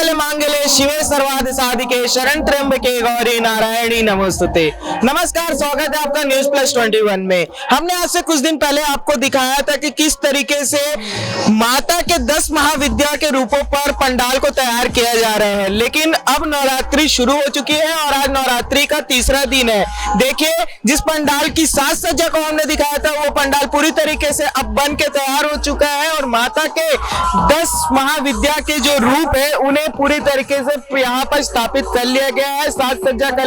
सर्वमंगल मांगल्ये शिवे सर्वार्थ साधिके शरण त्र्यंबके गौरी नारायणी नमोस्तुते। नमस्कार, स्वागत है आपका न्यूज प्लस 21 में। हमने आज से कुछ दिन पहले आपको दिखाया था कि किस तरीके से माता के 10 महाविद्या के रूपों पर पंडाल को तैयार किया जा रहा है, लेकिन अब नवरात्रि शुरू हो चुकी है और आज नवरात्रि का तीसरा दिन है। देखिए, जिस पंडाल की साज सज्जा को हमने दिखाया था वो पंडाल पूरी तरीके से अब बन के तैयार हो चुका है और माता के 10 महाविद्या के जो रूप है उन्हें पूरी तरीके से यहाँ पर स्थापित कर लिया गया है, साज सज्जा कर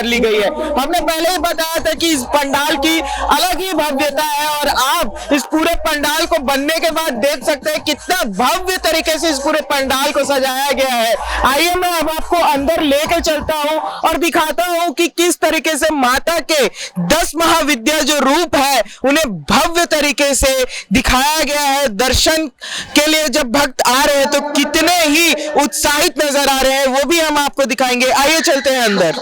ली गई है। हमने पहले ही बताया था कि इस पंडाल की अलग ही भव्यता है और आप इस पूरे पंडाल को बनने के बाद देख सकते हैं कितना भव्य तरीके से इस पूरे पंडाल को सजाया गया है। आइए मैं अब आपको अंदर लेके चलता हूँ और दिखाता हूँ कि किस तरीके से माता के 10 महाविद्या जो रूप है उन्हें भव्य तरीके से दिखाया गया है। दर्शन के लिए जब भक्त आ रहे हैं तो कितने ही उत्साहित नजर आ रहे हैं वो भी हम आपको दिखाएंगे। आइए चलते हैं अंदर।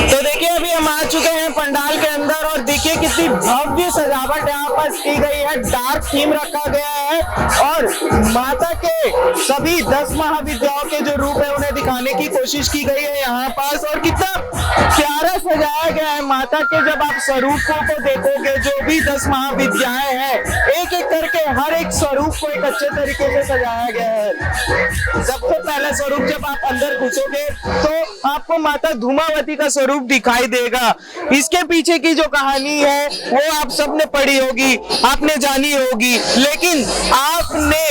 तो देखिए, अभी हम आ चुके हैं पंडाल के अंदर और देखिए कितनी भव्य सजावट यहाँ पर की गई है। डार्क थीम रखा गया है और माता के सभी 10 महाविद्याओं के जो रूप है उन्हें दिखाने की कोशिश की गई है यहाँ पास। और कितना प्यारा सजाया गया है माता के। जब आप स्वरूपों को देखोगे, जो भी 10 महाविद्याएं हैं, एक एक करके हर एक स्वरूप को एक अच्छे तरीके से सजाया गया है। सबसे पहला स्वरूप जब आप अंदर घुसोगे तो आपको माता धूमावती का स्वरूप दिखाई देगा। इसके पीछे की जो कहानी है वो आप सबने पढ़ी होगी, आपने जानी होगी, लेकिन आपने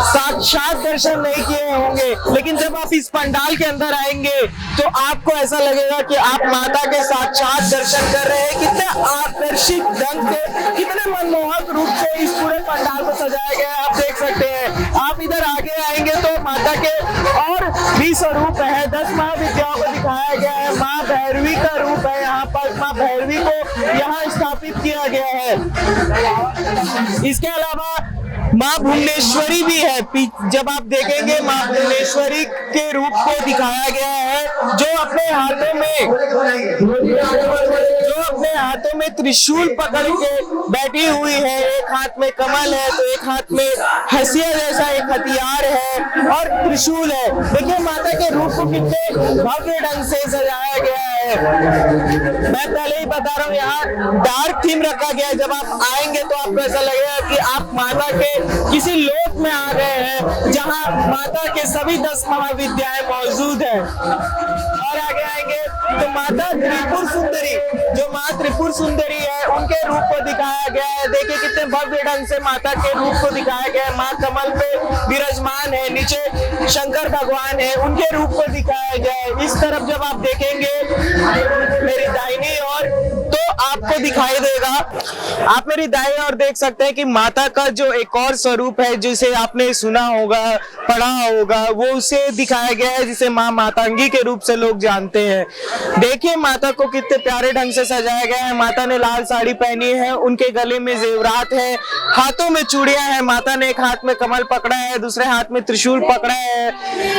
साक्षात दर्शन नहीं किए होंगे। लेकिन जब आप इस पंडाल के अंदर आएंगे तो आपको ऐसा लगेगा कि आप माता के साक्षात दर्शन कर रहे हैं। कितने आकर्षित ढंग से, कितने मनमोहक रूप से इस पूरे पंडाल को सजाया गया है, आप देख सकते हैं। आप इधर आगे आएंगे तो माता के और भी स्वरूप है, 10 महाविद्याओं को दिखाया गया है। माँ भैरवी का रूप है यहाँ पर, माँ भैरवी को यहाँ स्थापित किया गया है। इसके अलावा माँ भुवनेश्वरी भी है। जब आप देखेंगे माँ भुवनेश्वरी के रूप को दिखाया गया है, जो अपने हाथों में त्रिशूल पकड़ के बैठी हुई है। एक हाथ में कमल है तो एक हाथ में हंसिया जैसा एक हथियार है और त्रिशूल है। देखिए माता के रूप को कितने भव्य ढंग से सजाया गया है। मैं पहले ही बता रहा हूँ, यहाँ डार्क थीम रखा गया है। जब आप आएंगे तो आपको ऐसा लगेगा कि आप माता के किसी लोक में आ गए हैं जहाँ माता के सभी 10 महाविद्याएं मौजूद हैं। और आगे आएंगे तो माता त्रिपुर सुंदरी, जो माँ त्रिपुर सुंदरी है, उनके रूप को दिखाया गया है। देखिए कितने भव्य ढंग से माता के रूप को दिखाया गया है। माँ कमल पे विराजमान है, नीचे शंकर भगवान है, उनके रूप को दिखाया गया है। इस तरफ जब आप देखेंगे मेरी दाहिनी ओर तो आपको दिखाई देगा, आप मेरी दाईं ओर देख सकते हैं कि माता का जो एक और स्वरूप है जिसे आपने सुना होगा, पढ़ा होगा, वो उसे दिखाया गया है जिसे माँ मातंगी के रूप से लोग जानते हैं। देखिए माता को कितने प्यारे ढंग से सजाया गया है। माता ने लाल साड़ी पहनी है, उनके गले में जेवरात है, हाथों में चूड़ियां हैं। माता ने एक हाथ में कमल पकड़ा है, दूसरे हाथ में त्रिशूल पकड़ा है,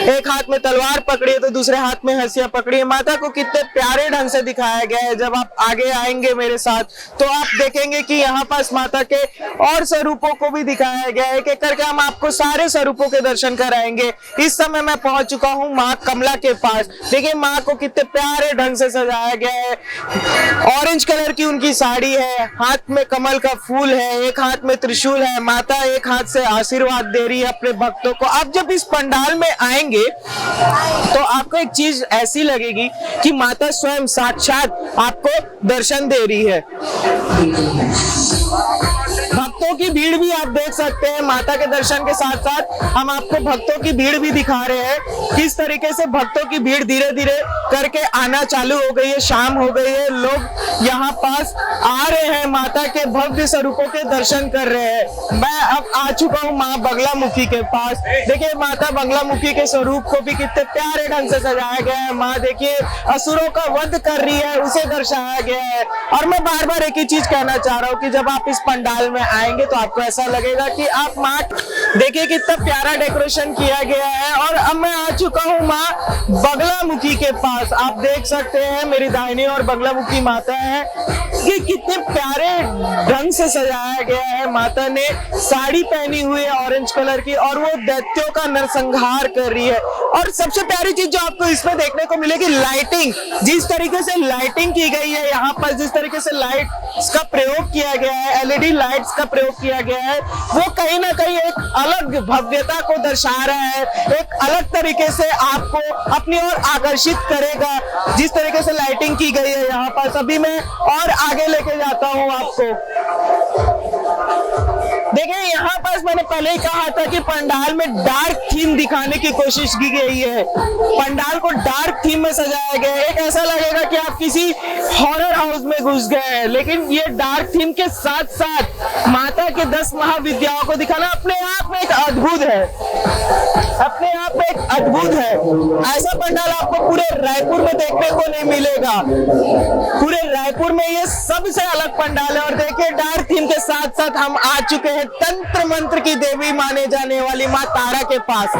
एक हाथ में तलवार पकड़ी है तो दूसरे हाथ में हंसिया पकड़ी है। माता को कितने प्यारे ढंग से दिखाया गया है। जब आप आगे आएंगे मेरे साथ तो आप देखेंगे कि यहाँ पास माता के और स्वरूपों को भी दिखाया गया है। एक एक करके हम आपको सारे स्वरूपों के दर्शन कराएंगे। इस समय मैं पहुंच चुका हूँ माँ कमला के पास। देखिए माँ को कितने प्यारे ढंग से सजाया गया है। ऑरेंज कलर की उनकी साड़ी है, हाथ में कमल का फूल है, एक हाथ में त्रिशूल है। माता एक हाथ से आशीर्वाद दे रही है अपने भक्तों को। आप जब इस पंडाल में आएंगे तो आपको एक चीज ऐसी लगेगी कि माता स्वयं साक्षात आपको दर्शन दे रही है। भक्तों भक्तों की भीड़ भी आप देख सकते हैं। माता के दर्शन के साथ साथ हम आपको भक्तों की भीड़ भी दिखा रहे हैं, किस तरीके से भक्तों की भीड़ धीरे धीरे करके आना चालू हो गई है। शाम हो गई है, लोग यहाँ पास आ रहे हैं, माता के भव्य स्वरूपों के दर्शन कर रहे हैं। मैं अब आ चुका हूँ माँ बगलामुखी के पास। देखिए माता बगलामुखी के स्वरूप को भी कितने प्यारे ढंग से सजाया गया है। माँ देखिए असुरों का वध कर रही है, उसे दर्शाया गया है। और मैं बार बार एक ही चीज कहना चाह रहा हूँ कि जब आप इस पंडाल में आएंगे तो आपको ऐसा लगेगा कि आप माँ, देखिए कितना प्यारा डेकोरेशन किया गया है। और अब मैं आ चुका हूँ माँ बगलामुखी के पास। आप देख सकते हैं मेरी दाहिनी और बगलामुखी माता है कि कितने प्यारे ढंग से सजाया गया है। माता ने साड़ी पहनी हुई है ऑरेंज कलर की और वो दैत्यों का नरसंहार कर रही है। और सबसे प्यारी चीज जो आपको इसमें देखने को मिलेगी, लाइटिंग। जिस तरीके से लाइटिंग की गई है यहाँ पर, जिस तरीके से लाइट्स का प्रयोग किया गया है, एलईडी लाइट्स का प्रयोग किया गया है, वो कहीं ना कहीं एक अलग भव्यता को दर्शा रहा है, एक अलग तरीके से आपको अपनी ओर आकर्षित करेगा। जिस तरीके से लाइटिंग की गई है यहाँ पर, सभी में और आगे लेके जाता हूँ आपको। देखिए यहाँ पर मैंने पहले ही कहा था कि पंडाल में डार्क थीम दिखाने की कोशिश की गई है। पंडाल को डार्क थीम में सजाया गया है। एक ऐसा लगेगा कि आप किसी हॉरर हाउस में घुस गए हैं, लेकिन ये डार्क थीम के साथ साथ माता के 10 महाविद्याओं को दिखाना अपने आप में एक अद्भुत है, अपने आप में एक अद्भुत है। ऐसा पंडाल आपको पूरे रायपुर में देखने को नहीं मिलेगा। पूरे रायपुर में ये सबसे अलग पंडाल है। और देखिए डार्क थीम के साथ साथ हम आ चुके हैं तंत्र मंत्र की देवी माने जाने वाली माँ तारा के पास।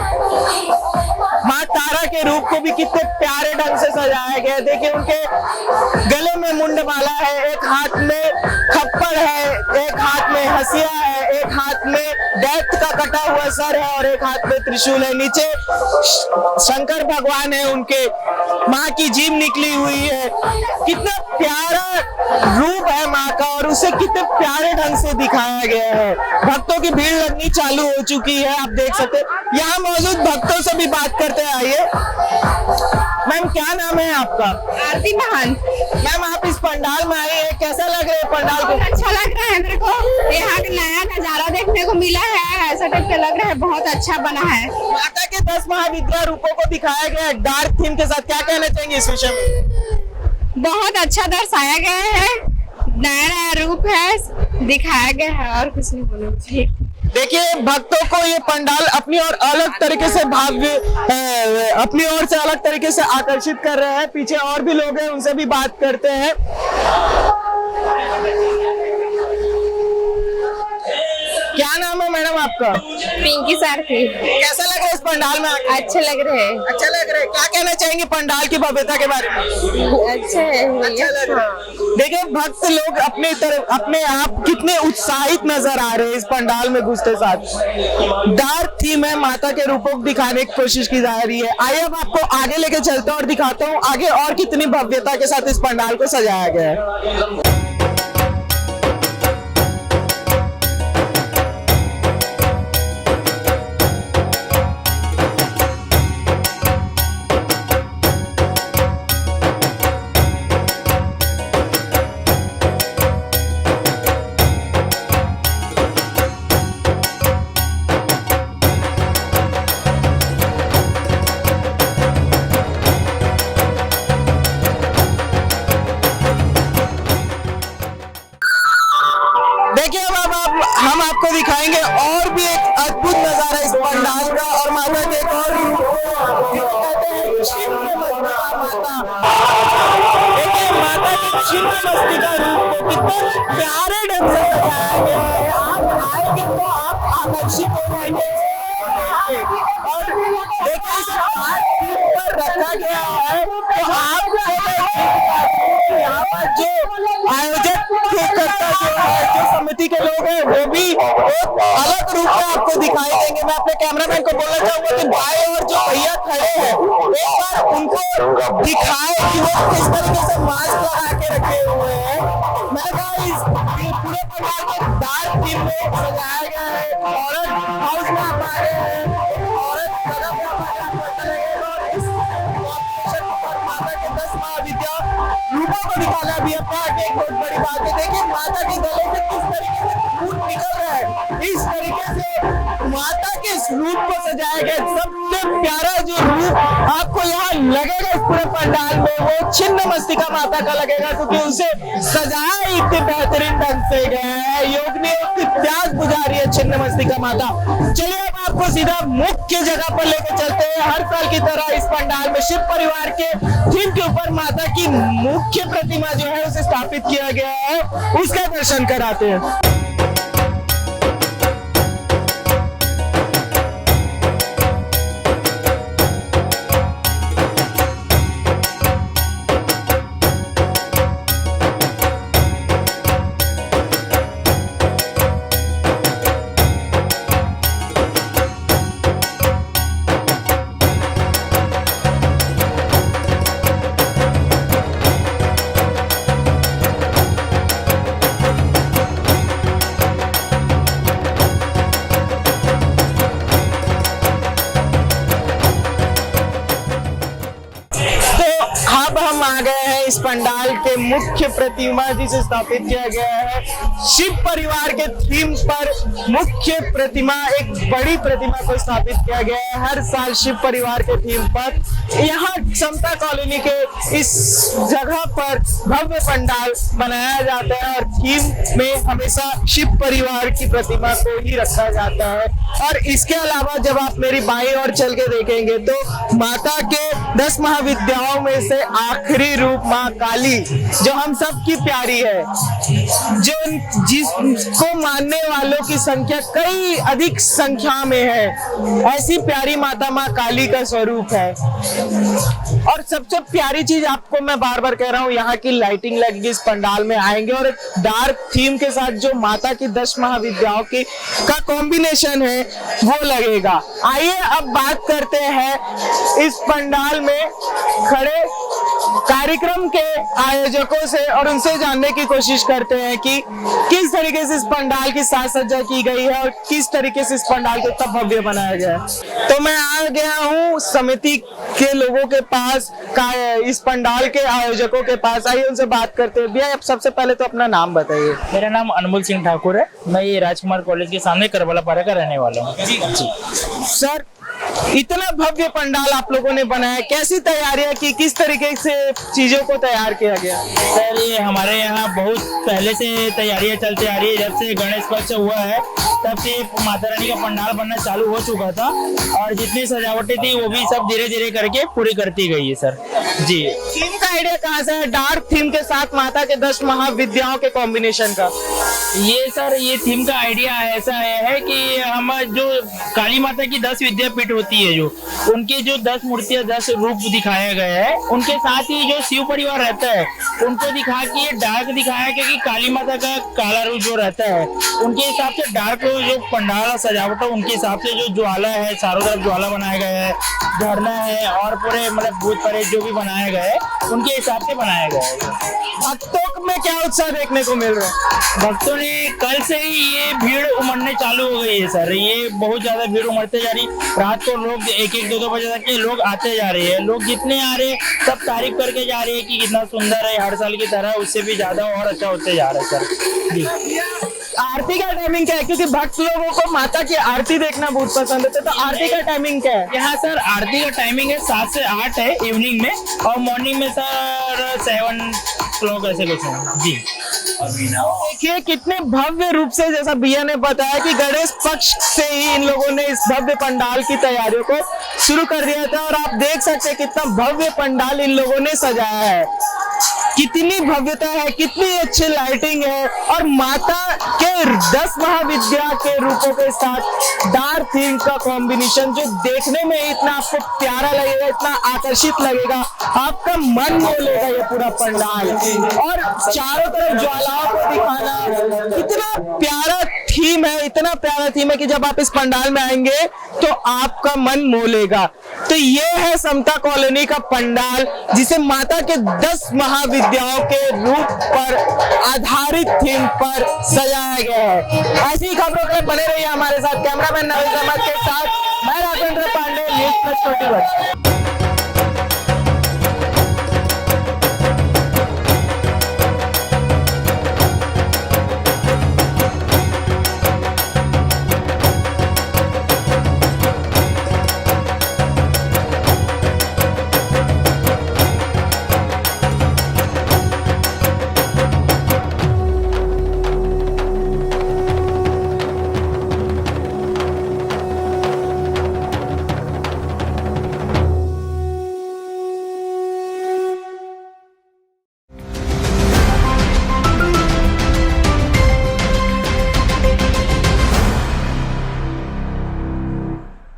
माँ तारा के रूप को भी कितने प्यारे ढंग से सजाया गया है। देखिए उनके गले में मुंडमाला है, एक हाथ में खप्पर है, एक हाथ में हसिया है, एक हाथ में दैत्य का कटा हुआ सर है और एक हाथ में त्रिशूल है। नीचे शंकर भगवान है, उनके माँ की जीभ निकली हुई है। कितना प्यारा रूप है माँ का और उसे कितने प्यारे ढंग से दिखाया गया है। भक्तों की भीड़ लगनी चालू हो चुकी है, आप देख सकते हैं। यहाँ मौजूद भक्तों से भी बात करते हैं। आइए मैम, क्या नाम है आपका? आरती महान। मैम आप इस पंडाल में आई है, कैसा लग रहा है पंडाल को? बहुत अच्छा लग रहा है मेरे को। यहाँ का नया नजारा देखने को मिला है, ऐसा टाइप का लग रहा है, बहुत अच्छा बना है। माता के 10 महाविद्या रूपों को दिखाया गया है डार्क थीम के साथ, क्या कहना चाहेंगे इस विषय में? बहुत अच्छा दर्शाया गया है, नया नया रूप है दिखाया गया है, और कुछ नहीं बोलना चाहिए। देखिए भक्तों को ये पंडाल अपनी और अलग तरीके से अपनी ओर से अलग तरीके से आकर्षित कर रहे हैं। पीछे और भी लोग हैं, उनसे भी बात करते हैं। क्या नाम है मैडम आपका? पिंकी सारथी। कैसा लग रहा है इस पंडाल में आके? अच्छे लग रहे हैं। अच्छा लग रहा है। क्या कहना चाहेंगे पंडाल की भव्यता के बारे में? अच्छे है। अच्छा लग रहा है। देखिए भक्त लोग अपने तरफ अपने आप कितने उत्साहित नजर आ रहे हैं इस पंडाल में घुसते साथ। डार्क थीम है, माता के रूपों को दिखाने की कोशिश की जा रही है। आइए अब आपको आगे लेके चलता हूँ और दिखाता हूँ आगे और कितनी भव्यता के साथ इस पंडाल को सजाया गया है। देखिए अब हम आपको दिखाएंगे और भी एक अद्भुत नजारा इस पंडाल का और माता के एक और देखिए माता के छिन्न मस्तिका रूप को कितने प्यारे ढंग से सजाया गया है। आप आएंगे तो आप आकर्षित हो जाएंगे। और देखिए इसे पर रखा गया है तो आप यहाँ पर जो आयोजक करता जो समिति के लोग हैं वो भी एक अलग रूप में आपको दिखाई देंगे। मैं अपने कैमरामैन को बोलना चाहूंगा कि भाई और जो भैया खड़े हैं एक बार उनको दिखाए कि वो किस तरीके से मास्क लगा के रखे हुए हैं। मैंने कहा इस पूरे पंडाल को डार्क थीम में सजाया गया है। औरत हाउस में आप आ रहे हैं, औरत कदम आपको अच्छा लगेगा। और इस कॉम्पिटिशन पर माता के 10 महाविद्या रूपों को दिखाना भी अपना एक बहुत बड़ी बात है। देखिए माता के गले से किस तरीके से फूल निकल रहा है, इस तरीके से माता के इस रूप को सजाया गया। सबसे प्यारा जो रूप आपको यहाँ लगेगा इस पूरे पंडाल में, वो छिन्नमस्तिका माता का लगेगा, क्योंकि उसे सजाया इतने बेहतरीन ढंग से गया है। योगिनियों की प्यास बुझा रही है छिन्नमस्तिका माता। चलिए अब आपको सीधा मुख्य जगह पर लेकर चलते हैं। हर साल की तरह इस पंडाल में शिव परिवार के थीम के ऊपर माता की मुख्य प्रतिमा जो है उसे स्थापित किया गया है, उसका दर्शन कराते हैं। अब हम आ गए हैं इस पंडाल के मुख्य प्रतिमा जिसे स्थापित किया गया है शिव परिवार के थीम पर। मुख्य प्रतिमा, एक बड़ी प्रतिमा को स्थापित किया गया है हर साल शिव परिवार के थीम पर। यहाँ समता कॉलोनी के इस जगह पर भव्य पंडाल बनाया जाता है और थीम में हमेशा शिव परिवार की प्रतिमा को ही रखा जाता है। और इसके अलावा जब आप मेरी बाईं ओर चल के देखेंगे तो माता के 10 महाविद्याओं में से आखिरी रूप माँ काली, जो हम सब की प्यारी है, जिसको मानने वालों की संख्या कई अधिक संख्या में है, ऐसी प्यारी माता माँ काली का स्वरूप है। और सबसे प्यारी चीज आपको मैं बार बार कह रहा हूँ, यहाँ की लाइटिंग लगेगी इस पंडाल में आएंगे और एक डार्क थीम के साथ जो माता की 10 महाविद्याओं की का कॉम्बिनेशन है वो लगेगा। आइए अब बात करते हैं इस पंडाल में खड़े कार्यक्रम के आयोजकों से और उनसे जानने की कोशिश करते हैं कि किस तरीके से इस पंडाल की साज सज्जा की गई है और किस तरीके से इस पंडाल को इतना भव्य बनाया गया है। तो मैं आ गया हूँ समिति के लोगों के पास, इस पंडाल के आयोजकों के पास। आइए उनसे बात करते हैं। भैया, सबसे पहले तो अपना नाम बताइए। मेरा नाम अनमोल सिंह ठाकुर है, मैं ये राजकुमार कॉलेज के सामने करबला पारा का रहने वाला हूँ। जी सर, इतना भव्य पंडाल आप लोगों ने बनाया, कैसी तैयारियां की, किस तरीके से चीजों को तैयार किया गया? सर, ये हमारे यहाँ बहुत पहले से तैयारियां चलती आ रही है। जब से गणेश पक्ष हुआ है तब से माता रानी का पंडाल बनना चालू हो चुका था और जितनी सजावटें थी वो भी सब धीरे धीरे करके पूरी करती गई है सर। जी, थीम का आइडिया कहाँ से है, डार्क थीम के साथ माता के 10 महाविद्याओं के कॉम्बिनेशन का? ये सर, ये थीम का आइडिया ऐसा है कि हम जो काली माता की 10 विद्यापीठ होती है, जो उनके जो 10 मूर्तियां 10 रूप दिखाया गया है, उनके साथ ही जो शिव परिवार रहता है उनको दिखा के डार्क दिखाया गया कि काली माता का काला रूप जो रहता है उनके हिसाब से डार्क जो पंडाल सजावट है उनके हिसाब से जो ज्वाला है, चारों तरफ ज्वाला बनाया गया है, झरना है और पूरे मतलब भूत प्रेत जो भी बनाया गया है उनके हिसाब से बनाया गया है। भक्तों में क्या उत्साह देखने को मिल रहा है? भक्तों ने कल से ही ये भीड़ उमड़ने चालू हो गई है सर। ये बहुत ज्यादा भीड़ उमड़ते जा रही। रात को लोग 1-1, 2-2 बजे तक के लोग आते जा रहे हैं। लोग जितने आ रहे हैं सब तारीफ करके जा रहे हैं कि कितना सुंदर है, हर साल की तरह उससे भी ज्यादा और अच्छा होते जा रहा है सर। जी, आरती का टाइमिंग क्या है, क्योंकि भक्त लोगों को माता की आरती देखना बहुत पसंद है, तो आरती का टाइमिंग क्या है? यहाँ सर आरती का टाइमिंग है 7 से 8 है इवनिंग में, और मॉर्निंग में सर 7 ऐसे कुछ है। जी, देखिए कितने भव्य रूप से, जैसा भैया ने बताया कि गणेश पक्ष से ही इन लोगों ने इस भव्य पंडाल की तैयारियों को शुरू कर दिया था और आप देख सकते हैं कितना भव्य पंडाल इन लोगों ने सजाया है, कितनी भव्यता है, कितनी अच्छी लाइटिंग है और माता के 10 महाविद्या के रूपों के साथ डार्क थीम का कॉम्बिनेशन जो देखने में इतना आपको प्यारा लगेगा, इतना आकर्षित लगेगा, आपका मन मोह ये पूरा पंडाल। और चारों तरफ ज्वालाओं को दिखाना, इतना प्यारा थीम है, इतना प्यारा थीम है कि जब आप इस पंडाल में आएंगे तो आपका मन मोह लेगा। तो ये है समता कॉलोनी का पंडाल जिसे माता के 10 महाविद्याओं के रूप पर आधारित थीम पर सजाया गया है। ऐसी खबरों के बने रहिए हमारे साथ। कैमरामैन नवीन अहमद के साथ मैं राजेंद्र पांडे, न्यूज़ प्लस 21।